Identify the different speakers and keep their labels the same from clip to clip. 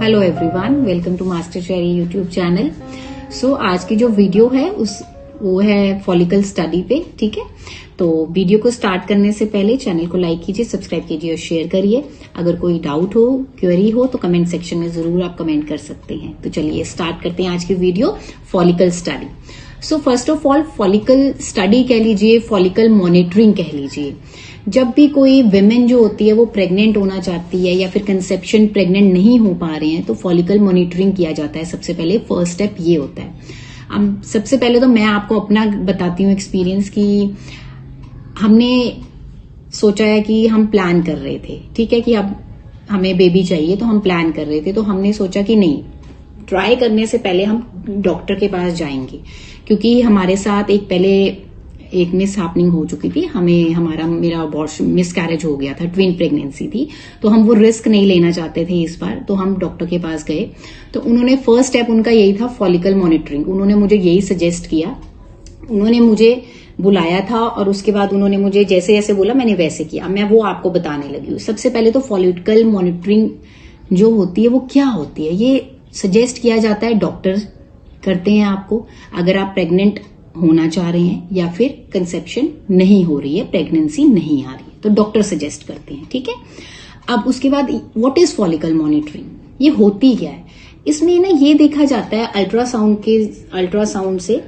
Speaker 1: Hello everyone, welcome to master cherry YouTube channel. So आज की जो वीडियो है वो है फॉलिकल स्टडी पे। ठीक है, तो वीडियो को स्टार्ट करने से पहले चैनल को लाइक कीजिए, सब्सक्राइब कीजिए और शेयर करिए। अगर कोई डाउट हो, क्वेरी हो तो कमेंट सेक्शन में जरूर आप कमेंट कर सकते हैं। तो चलिए स्टार्ट करते हैं आज की video, follicle study. So first of all, follicle study कह लीजिए, फॉलिकल मॉनिटरिंग कह लीजिए। जब भी कोई विमेन जो होती है वो प्रेग्नेंट होना चाहती है या फिर कंसेप्शन प्रेग्नेंट नहीं हो पा रहे हैं तो फॉलिकल मॉनिटरिंग किया जाता है। सबसे पहले फर्स्ट स्टेप ये होता है। अब सबसे पहले तो मैं आपको अपना बताती हूँ एक्सपीरियंस कि हमने सोचा है कि हम प्लान कर रहे थे, ठीक है, कि अब हमें बेबी चाहिए तो हम प्लान कर रहे थे। तो हमने सोचा कि नहीं, ट्राई करने से पहले हम डॉक्टर के पास जाएंगे, क्योंकि हमारे साथ एक मिस हैपनिंग हो चुकी थी। मेरा अबॉर्शन मिसकैरेज हो गया था, ट्विन प्रेगनेंसी थी, तो हम वो रिस्क नहीं लेना चाहते थे इस बार। तो हम डॉक्टर के पास गए, तो उन्होंने फर्स्ट स्टेप उनका यही था, फॉलिकल मॉनिटरिंग। उन्होंने मुझे यही सजेस्ट किया, उन्होंने मुझे बुलाया था और उसके बाद उन्होंने मुझे जैसे जैसे बोला मैंने वैसे किया। मैं वो आपको बताने लगी हूँ। सबसे पहले तो फॉलिकल मॉनिटरिंग जो होती है वो क्या होती है, ये सजेस्ट किया जाता है, डॉक्टर करते हैं आपको अगर आप प्रेग्नेंट होना चाह रहे हैं या फिर कंसेप्शन नहीं हो रही है, प्रेगनेंसी नहीं आ रही है, तो डॉक्टर सजेस्ट करते हैं। ठीक है, अब उसके बाद व्हाट इज फॉलिकल मॉनिटरिंग, ये होती क्या है? इसमें ना ये देखा जाता है, अल्ट्रासाउंड से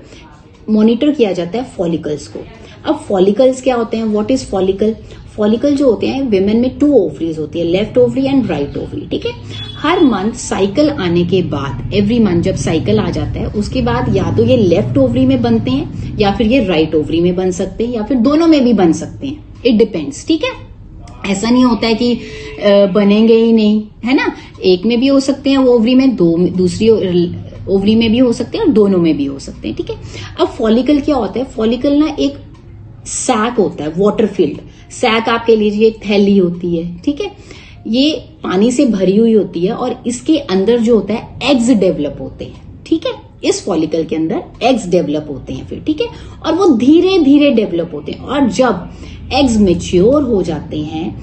Speaker 1: मॉनिटर किया जाता है फॉलिकल्स को। अब फॉलिकल्स क्या होते हैं, व्हाट इज फॉलिकल? फॉलिकल जो होते हैं, विमेन में 2 ओवरीज होती है, left ovary and right ovary. ठीक है, हर मंथ साइकिल आने के बाद, एवरी मंथ जब साइकिल आ जाता है उसके बाद या तो ये लेफ्ट ओवरी में बनते हैं या फिर ये राइट ओवरी में बन सकते हैं या फिर दोनों में भी बन सकते हैं, इट डिपेंड्स। ठीक है, ऐसा नहीं होता है कि बनेंगे ही नहीं, है ना। एक में भी हो सकते हैं ओवरी में, दूसरी ओवरी में भी हो सकते हैं और दोनों में भी हो सकते हैं। ठीक है, अब फॉलिकल क्या होता है? फॉलिकल ना एक सैक होता है, वाटर फील्ड सैक आप कह लीजिए, एक थैली होती है। ठीक है, ये पानी से भरी हुई होती है और इसके अंदर जो होता है एग्स डेवलप होते हैं। ठीक है, इस फॉलिकल के अंदर एग्स डेवलप होते हैं फिर। ठीक है, और वो धीरे धीरे डेवलप होते हैं और जब एग्स मेच्योर हो जाते हैं,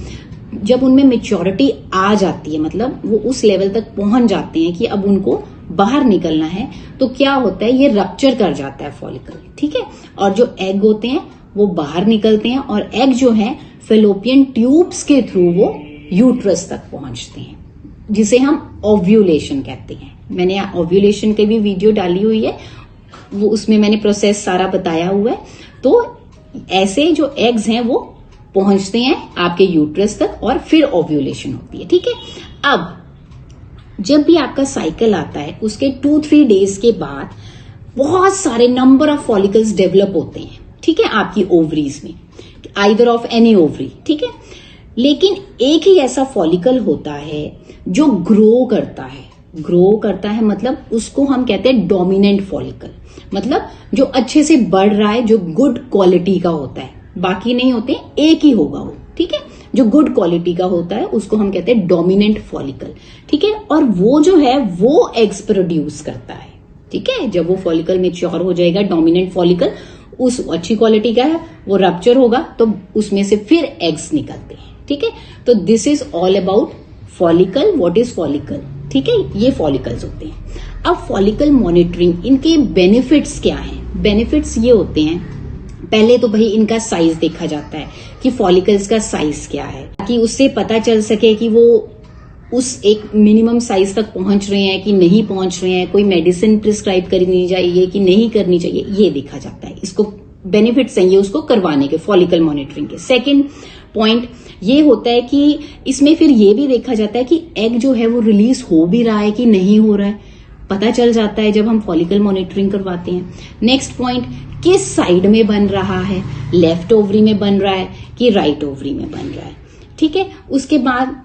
Speaker 1: जब उनमें मेच्योरिटी आ जाती है, मतलब वो उस लेवल तक पहुंच जाते हैं कि अब उनको बाहर निकलना है, तो क्या होता है, ये रप्चर कर जाता है फॉलिकल। ठीक है, और जो एग होते हैं वो बाहर निकलते हैं और एग जो है फेलोपियन ट्यूब्स के थ्रू वो यूट्रस तक पहुंचते हैं, जिसे हम ओव्यूलेशन कहते हैं। मैंने ओव्यूलेशन की भी वीडियो डाली हुई है, वो उसमें मैंने प्रोसेस सारा बताया हुआ है। तो ऐसे जो एग्स हैं वो पहुंचते हैं आपके यूट्रस तक और फिर ओव्यूलेशन होती है। ठीक है, अब जब भी आपका साइकिल आता है उसके 2-3 डेज के बाद बहुत सारे नंबर ऑफ फॉलिकल्स डेवलप होते हैं। ठीक है, आपकी ओवरीज में, आइदर ऑफ एनी ओवरी। ठीक है, लेकिन एक ही ऐसा फॉलिकल होता है जो ग्रो करता है, मतलब उसको हम कहते हैं डोमिनेंट फॉलिकल, मतलब जो अच्छे से बढ़ रहा है, जो गुड क्वालिटी का होता है। बाकी नहीं होते, एक ही होगा वो। ठीक है, जो गुड क्वालिटी का होता है उसको हम कहते हैं डोमिनेंट फॉलिकल। ठीक है, और वो जो है वो एग्स प्रोड्यूस करता है। ठीक है, जब वो फॉलिकल मैच्योर हो जाएगा, डोमिनेंट फॉलिकल उस अच्छी क्वालिटी का है, वो रप्चर होगा तो उसमें से फिर एग्स निकलते हैं। ठीक है, तो this is all about follicle, what is follicle. ठीक है, ये फॉलिकल्स होते हैं। अब फॉलिकल मॉनिटरिंग, इनके बेनिफिट्स क्या हैं? बेनिफिट्स ये होते हैं, पहले तो भाई इनका साइज देखा जाता है कि फॉलिकल्स का साइज क्या है, ताकि उससे पता चल सके कि वो उस एक मिनिमम साइज तक पहुंच रहे हैं कि नहीं पहुंच रहे हैं, कोई मेडिसिन प्रिस्क्राइब करनी चाहिए कि नहीं करनी चाहिए, ये देखा जाता है। इसको बेनिफिट्स हैं ये उसको करवाने के, फॉलिकल मॉनिटरिंग के। सेकंड पॉइंट ये होता है कि इसमें फिर ये भी देखा जाता है कि एग जो है वो रिलीज हो भी रहा है कि नहीं हो रहा है, पता चल जाता है जब हम फॉलिकल मॉनिटरिंग करवाते हैं। नेक्स्ट पॉइंट, किस साइड में बन रहा है, लेफ्ट ओवरी में बन रहा है कि राइट ओवरी में बन रहा है। ठीक है, उसके बाद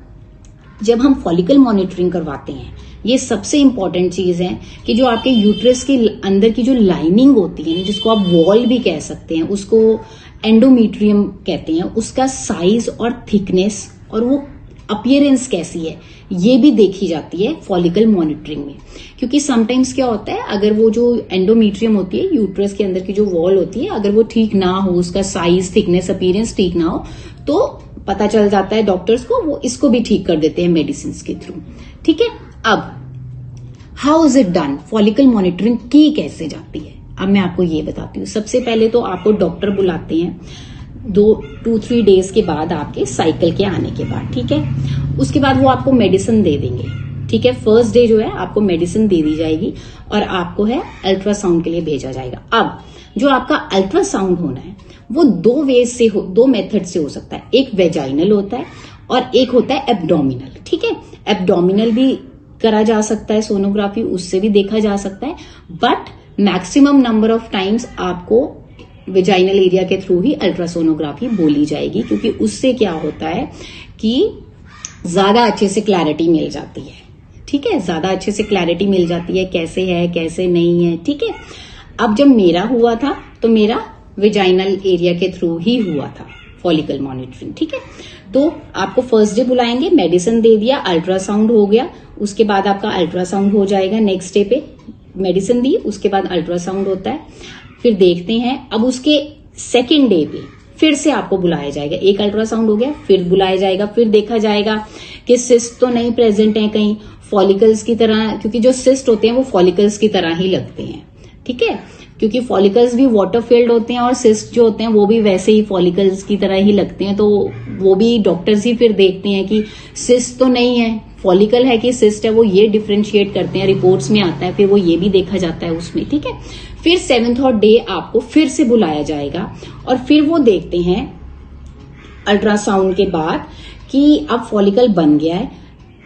Speaker 1: जब हम फॉलिकल मॉनिटरिंग करवाते हैं, ये सबसे इंपॉर्टेंट चीज है कि जो आपके यूट्रस के अंदर की जो लाइनिंग होती है, जिसको आप वॉल भी कह सकते हैं, उसको एंडोमेट्रियम कहते हैं, उसका साइज और थिकनेस और वो अपीयरेंस कैसी है, ये भी देखी जाती है फॉलिकल मॉनिटरिंग में। क्योंकि समटाइम्स क्या होता है, अगर वो जो एंडोमेट्रियम होती है, यूट्रस के अंदर की जो वॉल होती है, अगर वो ठीक ना हो, उसका साइज, थिकनेस, अपीयरेंस ठीक ना हो, तो पता चल जाता है डॉक्टर्स को, वो इसको भी ठीक कर देते हैं मेडिसिन के थ्रू। ठीक है, अब how is it done, follicle monitoring की कैसे जाती है, अब मैं आपको ये बताती हूँ। सबसे पहले तो आपको डॉक्टर बुलाते हैं 2-3 डेज के बाद, आपके साइकिल के आने के बाद, ठीक है। उसके बाद वो आपको मेडिसिन दे देंगे, ठीक है। फर्स्ट डे जो है आपको मेडिसिन दे दी जाएगी और आपको है अल्ट्रासाउंड के लिए भेजा जाएगा। अब जो आपका अल्ट्रासाउंड होना है वो 2 मेथड से हो सकता है। एक वेजाइनल होता है और एक होता है एब्डोमिनल, ठीक है। एब्डोमिनल भी करा जा सकता है सोनोग्राफी, उससे भी देखा जा सकता है, but maximum number of times आपको वेजाइनल एरिया के थ्रू ही अल्ट्रासोनोग्राफी बोली जाएगी, क्योंकि उससे क्या होता है कि ज्यादा अच्छे से क्लैरिटी मिल जाती है, ठीक है। ज्यादा अच्छे से क्लैरिटी मिल जाती है कैसे है कैसे नहीं है, ठीक है। अब जब मेरा हुआ था तो मेरा वेजाइनल एरिया के थ्रू ही हुआ था फॉलिकल मॉनिटरिंग, ठीक है। तो आपको फर्स्ट डे बुलाएंगे, मेडिसिन दे दिया, अल्ट्रासाउंड हो गया, उसके बाद आपका अल्ट्रासाउंड हो जाएगा। नेक्स्ट डे पे मेडिसिन दी, उसके बाद अल्ट्रासाउंड होता है, फिर देखते हैं। अब उसके सेकेंड डे पे फिर से आपको बुलाया जाएगा, एक अल्ट्रासाउंड हो गया, फिर बुलाया जाएगा, फिर देखा जाएगा कि सिस्ट तो नहीं प्रेजेंट है कहीं, फॉलिकल्स की तरह, क्योंकि जो सिस्ट होते हैं वो फॉलिकल्स की तरह ही लगते हैं, ठीक है। क्योंकि फॉलिकल्स भी वाटर फिल्ड होते हैं और सिस्ट जो होते हैं वो भी वैसे ही फॉलिकल्स की तरह ही लगते हैं, तो वो भी डॉक्टर्स ही फिर देखते हैं कि सिस्ट तो नहीं है, फॉलिकल है कि सिस्ट है, वो ये डिफरेंशिएट करते हैं, रिपोर्ट्स में आता है, फिर वो ये भी देखा जाता है उसमें, ठीक है। फिर 7th डे आपको फिर से बुलाया जाएगा और फिर वो देखते हैं अल्ट्रासाउंड के बाद कि अब फॉलिकल बन गया है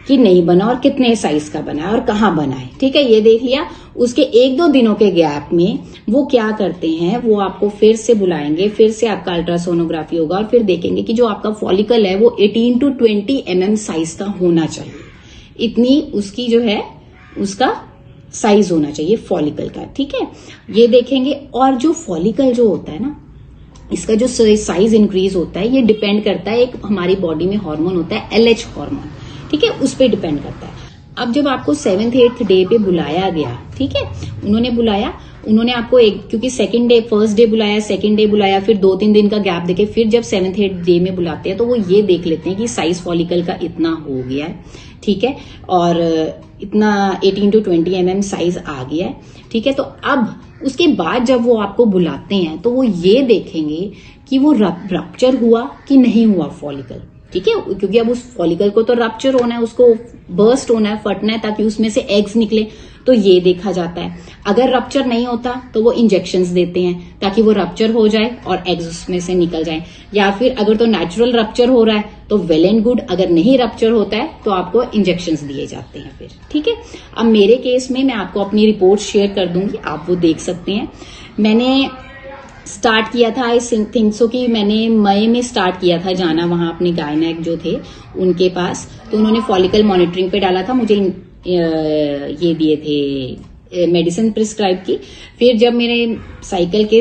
Speaker 1: कि नहीं बना और कितने साइज का बना है और कहाँ बना है, ठीक है। ये देख लिया। उसके 1-2 दिनों के गैप में वो क्या करते हैं, वो आपको फिर से बुलाएंगे, फिर से आपका अल्ट्रासोनोग्राफी होगा और फिर देखेंगे कि जो आपका फॉलिकल है वो 18 to 20 mm साइज का होना चाहिए। इतनी उसकी जो है उसका साइज होना चाहिए फॉलिकल का, ठीक है। ये देखेंगे। और जो फॉलिकल जो होता है ना, इसका जो साइज इंक्रीज होता है ये डिपेंड करता है, एक हमारी बॉडी में हार्मोन होता है LH हार्मोन, ठीक है, उस पर डिपेंड करता है। अब जब आपको 7th-8th डे पे बुलाया गया, ठीक है, उन्होंने बुलाया, उन्होंने आपको क्योंकि फर्स्ट डे बुलाया, सेकंड डे बुलाया, फिर 2-3 दिन का गैप देके फिर जब 7th-8th डे में बुलाते हैं तो वो ये देख लेते हैं कि साइज फॉलिकल का इतना हो गया है, ठीक है, और इतना 18 to 20 mm साइज आ गया है, ठीक है। तो अब उसके बाद जब वो आपको बुलाते हैं तो वो ये देखेंगे कि वो रप्चर हुआ कि नहीं हुआ फॉलिकल, ठीक है, क्योंकि अब उस फॉलिकल को तो रप्चर होना है, उसको बर्स्ट होना है, फटना है, ताकि उसमें से एग्स निकले, तो ये देखा जाता है। अगर रप्चर नहीं होता तो वो इंजेक्शंस देते हैं ताकि वो रप्चर हो जाए और एग्स उसमें से निकल जाए, या फिर अगर तो नेचुरल रप्चर हो रहा है तो वेल एंड गुड, अगर नहीं रप्चर होता है तो आपको इंजेक्शंस दिए जाते हैं फिर, ठीक है। अब मेरे केस में मैं आपको अपनी रिपोर्ट शेयर कर दूंगी, आप वो देख सकते हैं। मैंने स्टार्ट किया था, आई थिंक सो कि मैंने मई में स्टार्ट किया था जाना वहां अपने गायनेक जो थे उनके पास, तो उन्होंने फॉलिकल मॉनिटरिंग पे डाला था, मुझे ये दिए थे मेडिसिन प्रिस्क्राइब की। फिर जब मेरे साइकिल के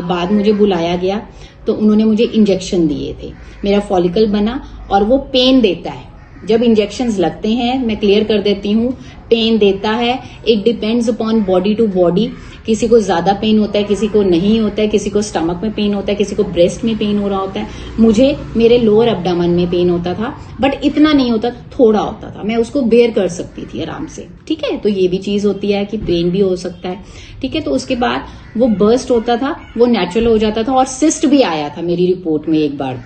Speaker 1: बाद मुझे बुलाया गया तो उन्होंने मुझे इंजेक्शन दिए थे, मेरा फॉलिकल बना और वो पेन देता है जब इंजेक्शंस लगते हैं, मैं क्लियर कर देती हूँ, पेन देता है। It depends upon body to body, किसी को ज्यादा पेन होता है, किसी को नहीं होता है, किसी को स्टमक में पेन होता है, किसी को ब्रेस्ट में पेन हो रहा होता है। मुझे मेरे लोअर एब्डोमेन में पेन होता था, बट इतना नहीं होता, थोड़ा होता था, मैं उसको बेयर कर सकती थी आराम से, ठीक है। तो ये भी चीज होती है कि पेन भी हो सकता है, ठीक है। तो उसके बाद वो बर्स्ट होता था, वो नेचुरल हो जाता था, और सिस्ट भी आया था मेरी रिपोर्ट में एक बार,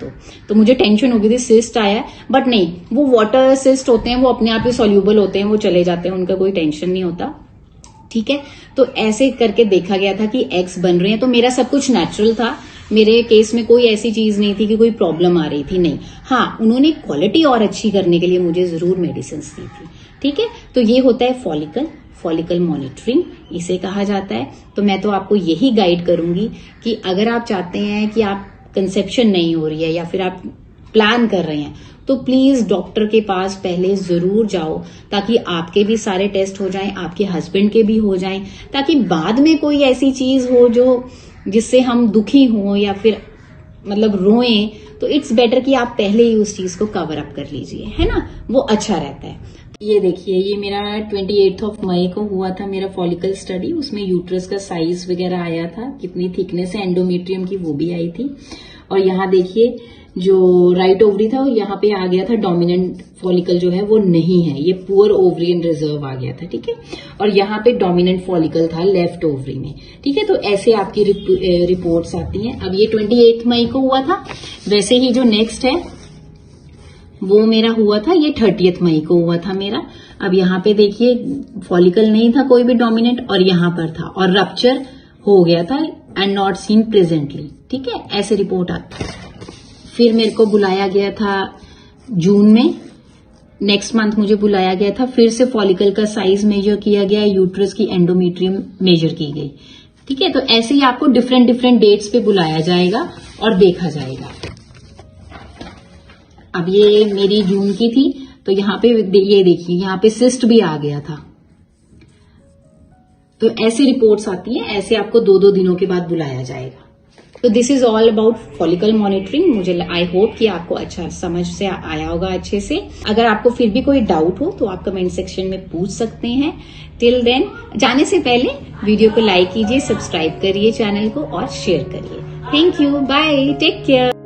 Speaker 1: तो मुझे टेंशन हो गई थी सिस्ट आया, बट नहीं, वो वाटर सिस्ट होते हैं, वो अपने आप ही सॉल्यूबल होते हैं, वो चले जाते हैं, उनका कोई टेंशन नहीं होता, ठीक है। तो ऐसे करके देखा गया था कि एग्स बन रहे हैं, तो मेरा सब कुछ नेचुरल था, मेरे केस में कोई ऐसी चीज नहीं थी कि कोई प्रॉब्लम आ रही थी, नहीं। हाँ, उन्होंने क्वालिटी और अच्छी करने के लिए मुझे जरूर मेडिसिन दी थी, ठीक है। तो ये होता है फॉलिकल मॉनिटरिंग इसे कहा जाता है। तो मैं तो आपको यही गाइड करूंगी कि अगर आप चाहते हैं कि आप कंसेप्शन नहीं हो रही है या फिर आप प्लान कर रहे हैं, तो प्लीज डॉक्टर के पास पहले जरूर जाओ, ताकि आपके भी सारे टेस्ट हो जाएं, आपके हस्बैंड के भी हो जाएं, ताकि बाद में कोई ऐसी चीज हो जो जिससे हम दुखी हों या फिर मतलब रोएं, तो इट्स बेटर कि आप पहले ही उस चीज को कवर अप कर लीजिए, है ना, वो अच्छा रहता है। ये देखिए, ये मेरा 28 मई को हुआ था मेरा फॉलिकल स्टडी, उसमें यूट्रस का साइज वगैरह आया था, कितनी थिकनेस है एंडोमेट्रियम की वो भी आई थी। और यहाँ देखिए जो राइट ओवरी था यहाँ पे आ गया था डोमिनेंट फॉलिकल जो है वो नहीं है, ये पुअर ओवरियन रिजर्व आ गया था, ठीक है। और यहाँ पे डोमिनेंट फॉलिकल था लेफ्ट ओवरी में, ठीक है। तो ऐसे आपकी रिपोर्ट्स आती हैं। अब ये 28 मई को हुआ था। वैसे ही जो नेक्स्ट है वो मेरा हुआ था, ये 30 मई को हुआ था मेरा। अब यहाँ पे देखिए फॉलिकल नहीं था कोई भी डोमिनेंट और यहाँ पर था और रप्चर हो गया था एंड नॉट सीन प्रेजेंटली, ठीक है। ऐसे रिपोर्ट आती है। फिर मेरे को बुलाया गया था जून में, नेक्स्ट मंथ मुझे बुलाया गया था, फिर से फॉलिकल का साइज मेजर किया गया, यूट्रस की एंडोमेट्रियम मेजर की गई, ठीक है। तो ऐसे ही आपको डिफरेंट डिफरेंट डेट्स पे बुलाया जाएगा और देखा जाएगा। अब ये मेरी जून की थी, तो यहाँ पे ये देखिए यहाँ पे सिस्ट भी आ गया था। तो ऐसे रिपोर्ट्स आती हैं, ऐसे आपको 2-2 दिनों के बाद बुलाया जाएगा। तो this is all about follicle monitoring. मुझे आई होप कि आपको अच्छा समझ से आया होगा अच्छे से। अगर आपको फिर भी कोई डाउट हो तो आप कमेंट सेक्शन में पूछ सकते हैं। टिल देन, जाने से पहले वीडियो को लाइक कीजिए, सब्सक्राइब करिए चैनल को और शेयर करिए। Thank you, bye, take care.